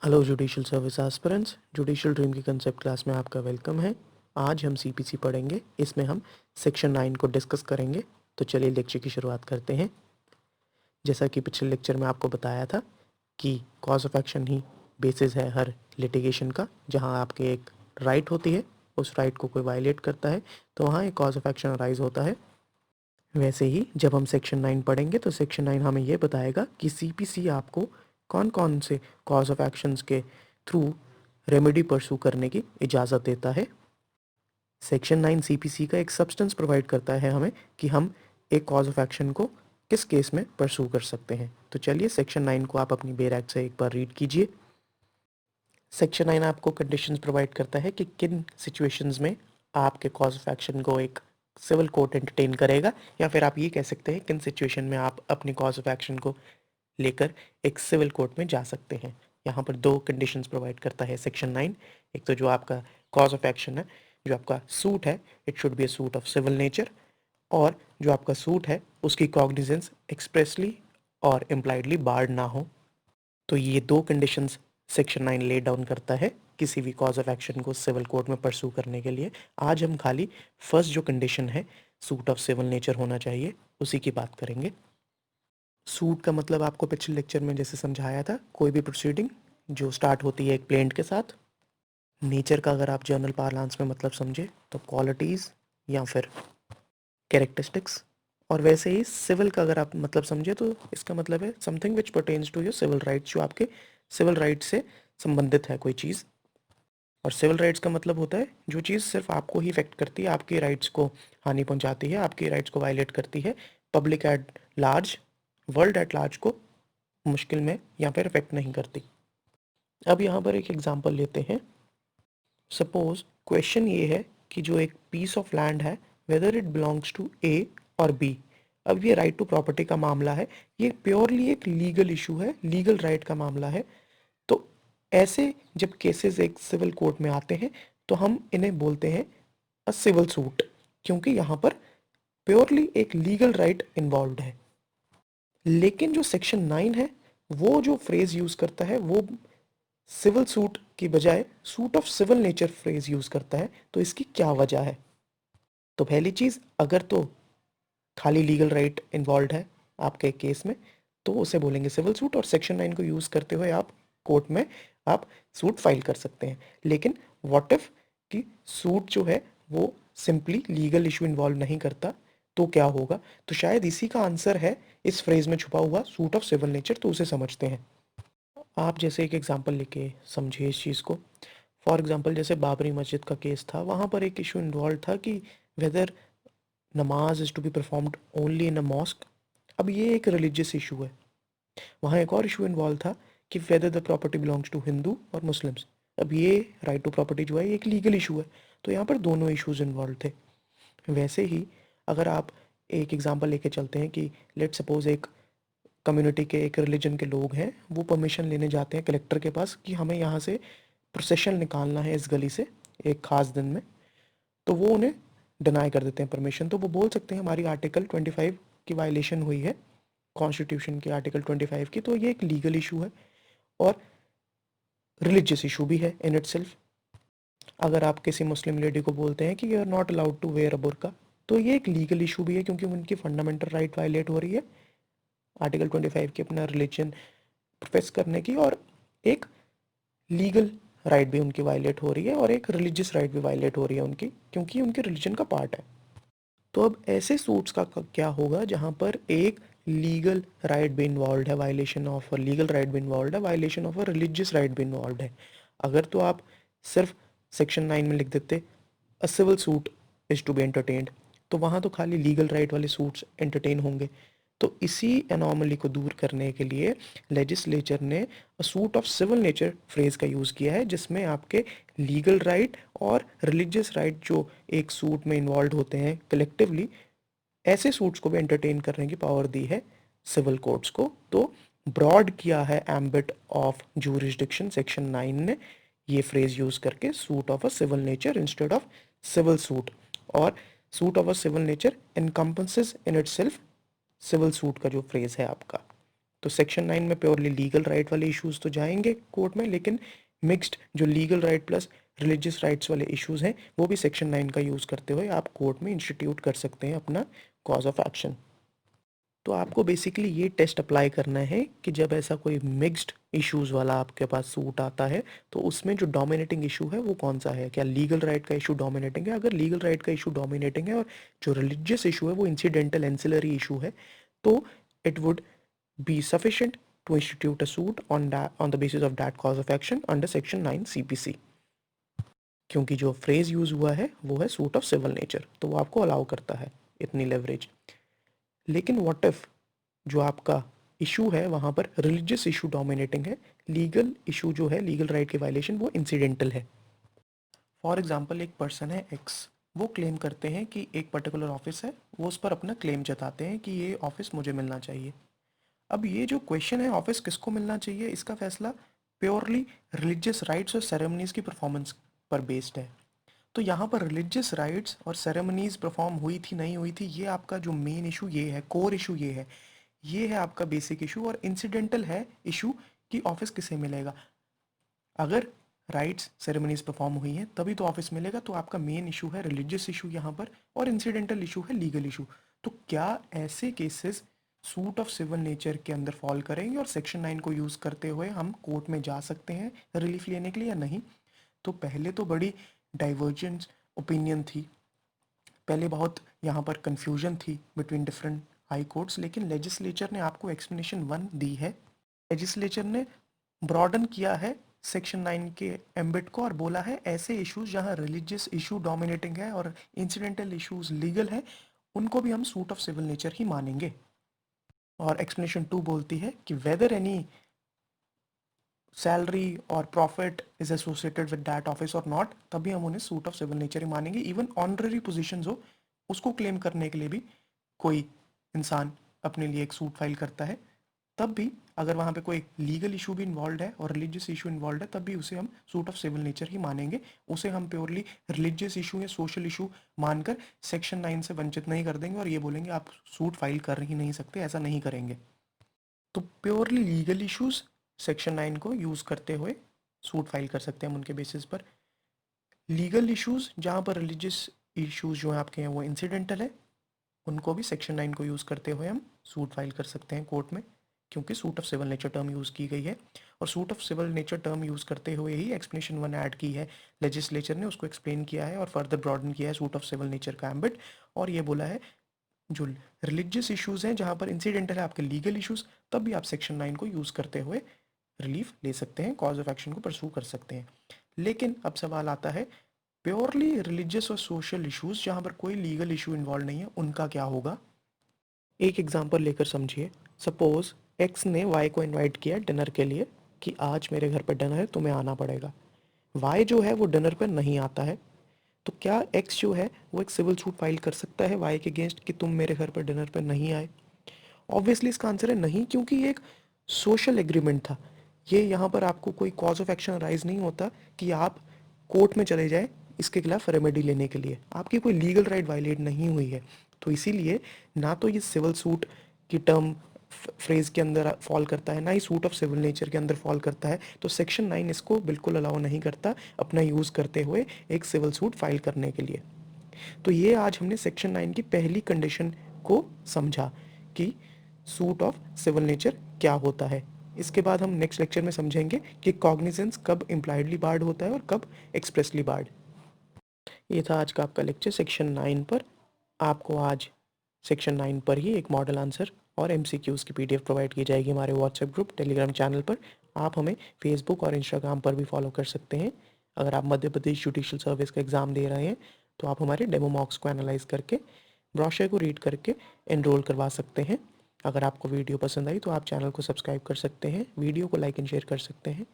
Hello judicial service aspirants, judicial dream की concept class में आपका वेलकम है। आज हम सीपीसी पढ़ेंगे। इसमें हम सेक्शन 9 को डिस्कस करेंगे। तो चलिए लेक्चर की शुरुआत करते हैं। जैसा कि पिछले लेक्चर में आपको बताया था कि cause of action he basis है हर लिटिगेशन का। जहां आपके एक राइट होती है, उस राइट को कोई वायलेट करता है तो वहाँ एक कॉज ऑफ एक्शन अराइज होता है। वैसे ही जब हम सेक्शन 9 पढ़ेंगे तो सेक्शन 9 हमें ये बताएगा कि सीपीसी आपको कौन कौन से कॉज ऑफ एक्शंस के थ्रू रेमेडी परसू करने की इजाज़त देता है। सेक्शन 9 सीपीसी का एक सब्सटेंस प्रोवाइड करता है हमें कि हम एक कॉज ऑफ एक्शन को किस केस में परसू कर सकते हैं। तो चलिए सेक्शन 9 को आप अपनी बेर एक्ट से एक बार रीड कीजिए। सेक्शन 9 आपको कंडीशंस प्रोवाइड करता है कि किन सिचुएशंस में आपके कॉज ऑफ एक्शन को एक सिविल कोर्ट एंटरटेन करेगा, या फिर आप ये कह सकते हैं किन सिचुएशन में आप अपनी कॉज ऑफ एक्शन को लेकर एक सिविल कोर्ट में जा सकते हैं। यहाँ पर दो कंडीशंस प्रोवाइड करता है सेक्शन 9। एक तो जो आपका कॉज ऑफ एक्शन है, जो आपका सूट है, it should be a suit of civil nature, और जो आपका सूट है उसकी कॉग्निजेंस एक्सप्रेसली और इम्प्लाइडली बार्ड ना हो। तो ये दो कंडीशंस सेक्शन 9 ले डाउन करता है किसी भी कॉज ऑफ एक्शन को सिविल कोर्ट में परसू करने के लिए। आज हम खाली फर्स्ट जो कंडीशन है, सूट ऑफ सिविल नेचर होना चाहिए, उसी की बात करेंगे। सूट का मतलब आपको पिछले लेक्चर में जैसे समझाया था, कोई भी प्रोसीडिंग जो स्टार्ट होती है एक प्लेंट के साथ। नेचर का अगर आप जर्नल पार्लांस में मतलब समझे तो क्वालिटीज़ या फिर कैरेक्टरिस्टिक्स, और वैसे ही सिविल का अगर आप मतलब समझे तो इसका मतलब है something which pertains to your civil rights, जो आपके सिविल राइट से संबंधित है कोई चीज़। और सिविल राइट्स का मतलब होता है जो चीज़ सिर्फ आपको ही इफेक्ट करती है, आपके राइट्स को हानि पहुंचाती है, आपके राइट्स को वायलेट करती है, public at large, world at large को मुश्किल में या फिर इफेक्ट नहीं करती। अब यहाँ पर एक एग्जांपल लेते हैं। सपोज क्वेश्चन ये है कि जो एक पीस ऑफ लैंड है, वेदर इट बिलोंग्स टू ए और बी। अब ये राइट टू प्रॉपर्टी का मामला है, ये प्योरली एक लीगल इशू है, लीगल राइट का मामला है। तो ऐसे जब केसेस एक सिविल कोर्ट में आते हैं तो हम इन्हें बोलते हैं अ सिविल सूट, क्योंकि यहाँ पर प्योरली एक लीगल राइट इन्वॉल्व है। लेकिन जो सेक्शन 9 है वो जो फ्रेज यूज करता है वो सिविल सूट की बजाय suit of civil nature phrase use करता है। तो इसकी क्या वजह है? तो पहली चीज, अगर तो खाली लीगल राइट इन्वॉल्व है आपके केस में तो उसे बोलेंगे सिविल सूट, और सेक्शन 9 को यूज करते हुए आप कोर्ट में आप सूट फाइल कर सकते हैं। लेकिन व्हाट इफ कि सूट जो है वो सिंपली लीगल इशू इन्वॉल्व नहीं करता, तो क्या होगा? तो शायद इसी का आंसर है इस फ्रेज में छुपा हुआ सूट ऑफ सिविल नेचर। तो उसे समझते हैं। आप जैसे एक एग्जांपल लेके समझिए इस चीज़ को। फॉर एग्जांपल जैसे बाबरी मस्जिद का केस था, वहाँ पर एक इशू इन्वॉल्व था कि whether namaz is to be performed only in a mosque. अब ये एक रिलीजियस इशू है। वहाँ एक और इशू इन्वॉल्व था कि whether the property belongs to Hindu और मुस्लिम्स। अब ये राइट टू प्रॉपर्टी जो है ये एक लीगल इशू है। तो यहाँ पर दोनों इशूज़ इन्वॉल्व थे। वैसे ही अगर आप एक एग्जांपल लेके चलते हैं कि लेट सपोज एक कम्युनिटी के, एक रिलीजन के लोग हैं, वो परमिशन लेने जाते हैं कलेक्टर के पास कि हमें यहाँ से प्रोसेशन निकालना है इस गली से एक ख़ास दिन में। तो वो उन्हें डिनाई कर देते हैं परमिशन। तो वो बोल सकते हैं हमारी आर्टिकल 25 की वायलेशन हुई है, कॉन्स्टिट्यूशन की आर्टिकल 25 की। तो ये एक लीगल इशू है और रिलीजियस इशू भी है इन इटसेल्फ। अगर आप किसी मुस्लिम लेडी को बोलते हैं कि you are not allowed to wear a burqa, तो ये एक लीगल इशू भी है, क्योंकि उनकी फंडामेंटल राइट वायलेट हो रही है आर्टिकल 25 की अपना रिलीजन प्रोफेस करने की, और एक लीगल राइट भी उनकी वायलेट हो रही है और एक रिलीजियस राइट भी वायलेट हो रही है उनकी, क्योंकि उनके रिलीजन का पार्ट है। तो अब ऐसे सूट्स का क्या होगा जहाँ पर एक लीगल राइट भी इन्वॉल्व है, violation of a legal right भी इन्वॉल्व है, violation of a religious right भी इन्वॉल्व है। अगर तो आप सिर्फ सेक्शन 9 में लिख देते a civil suit is to be entertained, तो वहाँ तो खाली लीगल राइट वाले सूट्स एंटरटेन होंगे। तो इसी एनॉमली को दूर करने के लिए लेजिस्लेचर ने suit of civil nature phrase का यूज़ किया है, जिसमें आपके लीगल राइट और रिलीजियस राइट जो एक सूट में इन्वॉल्व होते हैं कलेक्टिवली, ऐसे सूट्स को भी एंटरटेन करने की पावर दी है सिविल कोर्ट्स को। तो ब्रॉड किया है एम्बिट ऑफ जूरिसडिक्शन सेक्शन 9 ने ये फ्रेज यूज करके, suit of a civil nature instead of civil suit. और suit of a civil nature encompasses in itself civil suit का जो फ्रेज है आपका। तो सेक्शन 9 में प्योरली लीगल राइट वाले इश्यूज तो जाएंगे कोर्ट में, लेकिन मिक्स्ड जो legal right plus religious rights वाले इश्यूज हैं वो भी सेक्शन 9 का यूज़ करते हुए आप कोर्ट में इंस्टीट्यूट कर सकते हैं अपना कॉज ऑफ एक्शन। तो आपको बेसिकली ये टेस्ट अप्लाई करना है कि जब ऐसा कोई मिक्स्ड इश्यूज वाला आपके पास सूट आता है तो उसमें जो डोमिनेटिंग इशू है वो कौन सा है, क्या लीगल राइट का इशू डोमिनेटिंग है। अगर लीगल राइट का इशू डोमिनेटिंग है और जो रिलीजियस इशू है वो इंसिडेंटल एंसिलरी इशू है, तो it would be sufficient to institute a suit on the basis of that cause of action under section 9 CPC। क्योंकि जो फ्रेज यूज हुआ है वो है सूट ऑफ सिविल नेचर, तो वो आपको अलाउ करता है इतनी लेवरेज। लेकिन व्हाट इफ जो आपका इशू है वहाँ पर रिलीजियस इशू डोमिनेटिंग है, लीगल इशू जो है लीगल राइट के वायलेशन वो इंसिडेंटल है। फॉर एग्जांपल एक पर्सन है एक्स, वो क्लेम करते हैं कि एक पर्टिकुलर ऑफिस है, वो उस पर अपना क्लेम जताते हैं कि ये ऑफिस मुझे मिलना चाहिए। अब ये जो क्वेश्चन है ऑफिस किसको मिलना चाहिए, इसका फैसला प्योरली रिलीजियस राइट्स और सेरेमनीज की परफॉर्मेंस पर बेस्ड है। तो यहाँ पर रिलीजियस राइट्स और सेरेमनीज परफॉर्म हुई थी नहीं हुई थी, ये आपका जो मेन इशू ये है, कोर इशू ये है आपका बेसिक इशू। और इंसिडेंटल है इशू कि ऑफिस किसे मिलेगा। अगर राइट्स सेरेमनीज परफॉर्म हुई हैं तभी तो ऑफिस मिलेगा। तो आपका मेन इशू है रिलीजियस इशू यहाँ पर, और इंसिडेंटल इशू है लीगल इशू। तो क्या ऐसे cases suit of civil nature के अंदर फॉल करेंगे और सेक्शन 9 को यूज़ करते हुए हम कोर्ट में जा सकते हैं रिलीफ लेने के लिए या नहीं। तो पहले तो बड़ी डाइवर्जेंट ओपिनियन थी, पहले बहुत यहाँ पर कन्फ्यूजन थी बिटवीन डिफरेंट हाई कोर्ट्स, लेकिन लेजिस्लेचर ने आपको एक्सप्लेनेशन 1 दी है। लेजिस्लेचर ने ब्रॉडन किया है सेक्शन 9 के एम्बिट को और बोला है ऐसे इश्यूज जहाँ रिलीजियस इशू डोमिनेटिंग है और इंसिडेंटल इश्यूज लीगल है, उनको भी हम सूट ऑफ सिविल नेचर ही मानेंगे। और एक्सप्लेनेशन 2 बोलती है कि वेदर एनी सैलरी और profit is associated with that office और नॉट, तभी हम उन्हें सूट ऑफ सिविल नेचर ही मानेंगे। इवन ऑनररी पोजीशंस हो उसको क्लेम करने के लिए भी कोई इंसान अपने लिए एक सूट फाइल करता है, तब भी अगर वहाँ पे कोई लीगल इशू भी इन्वॉल्व है और रिलीजियस इशू इन्वॉल्व है, तब भी उसे हम सूट ऑफ सिविल नेचर ही मानेंगे। उसे हम प्योरली रिलीजियस इशू या सोशल इशू मानकर सेक्शन 9 से वंचित नहीं कर देंगे और ये बोलेंगे आप सूट फाइल कर ही नहीं सकते, ऐसा नहीं करेंगे। तो प्योरली लीगल इश्यूज सेक्शन 9 को यूज़ करते हुए सूट फाइल कर सकते हैं हम उनके बेसिस पर। लीगल इश्यूज जहाँ पर रिलीजियस इश्यूज जो हैं आपके हैं वो इंसिडेंटल है, उनको भी सेक्शन 9 को यूज़ करते हुए हम सूट फाइल कर सकते हैं कोर्ट में, क्योंकि suit of civil nature term use की गई है। और suit of civil nature term use करते हुए ही एक्सप्लेनेशन 1 ऐड की है लेजिस्लेचर ने, उसको एक्सप्लेन किया है और फर्दर ब्रॉडन किया है सूट ऑफ सिविल नेचर का एम्बिट। और ये बोला है जो रिलीजियस इश्यूज हैं जहाँ पर इंसिडेंटल है आपके लीगल इश्यूज, तब भी आप सेक्शन 9 को यूज़ करते हुए रिलीफ ले सकते हैं, कॉज ऑफ एक्शन को परसू कर सकते हैं। लेकिन अब सवाल आता है प्योरली रिलीजियस और सोशल इश्यूज जहाँ पर कोई लीगल इशू इन्वॉल्व नहीं है, उनका क्या होगा। एक एग्जांपल लेकर समझिए। सपोज एक्स ने वाई को इनवाइट किया डिनर के लिए कि आज मेरे घर पर डिनर है, तुम्हें आना पड़ेगा। वाई जो है वो डिनर पर नहीं आता है, तो क्या एक्स जो है वो एक सिविल सूट फाइल कर सकता है वाई के अगेंस्ट कि तुम मेरे घर पर डिनर पर नहीं आए। ऑब्वियसली इसका आंसर है नहीं, क्योंकि ये एक सोशल एग्रीमेंट था। ये यहाँ पर आपको कोई कॉज ऑफ एक्शन राइज नहीं होता कि आप कोर्ट में चले जाए इसके खिलाफ रेमेडी लेने के लिए, आपकी कोई लीगल राइट वायलेट नहीं हुई है। तो इसीलिए ना तो ये सिविल सूट की टर्म फ्रेज के अंदर फॉल करता है, ना ही सूट ऑफ सिविल नेचर के अंदर फॉल करता है। तो सेक्शन 9 इसको बिल्कुल अलाउ नहीं करता अपना यूज़ करते हुए एक सिविल सूट फाइल करने के लिए। तो ये आज हमने सेक्शन 9 की पहली कंडीशन को समझा कि सूट ऑफ सिविल नेचर क्या होता है। इसके बाद हम नेक्स्ट लेक्चर में समझेंगे कि कॉग्निजेंस कब इम्प्लाइडली बार्ड होता है और कब एक्सप्रेसली बार्ड। ये था आज का आपका लेक्चर सेक्शन 9 पर। आपको आज सेक्शन 9 पर ही एक मॉडल आंसर और MCQs की PDF प्रोवाइड की जाएगी हमारे व्हाट्सएप ग्रुप टेलीग्राम चैनल पर। आप हमें फेसबुक और इंस्टाग्राम पर भी फॉलो कर सकते हैं। अगर आप मध्य प्रदेश जुडिशल सर्विस का एग्ज़ाम दे रहे हैं तो आप हमारे डेमो मॉक्स को एनालाइज करके ब्रोशर को रीड करके एनरोल करवा सकते हैं। अगर आपको वीडियो पसंद आई तो आप चैनल को सब्सक्राइब कर सकते हैं, वीडियो को लाइक एंड शेयर कर सकते हैं।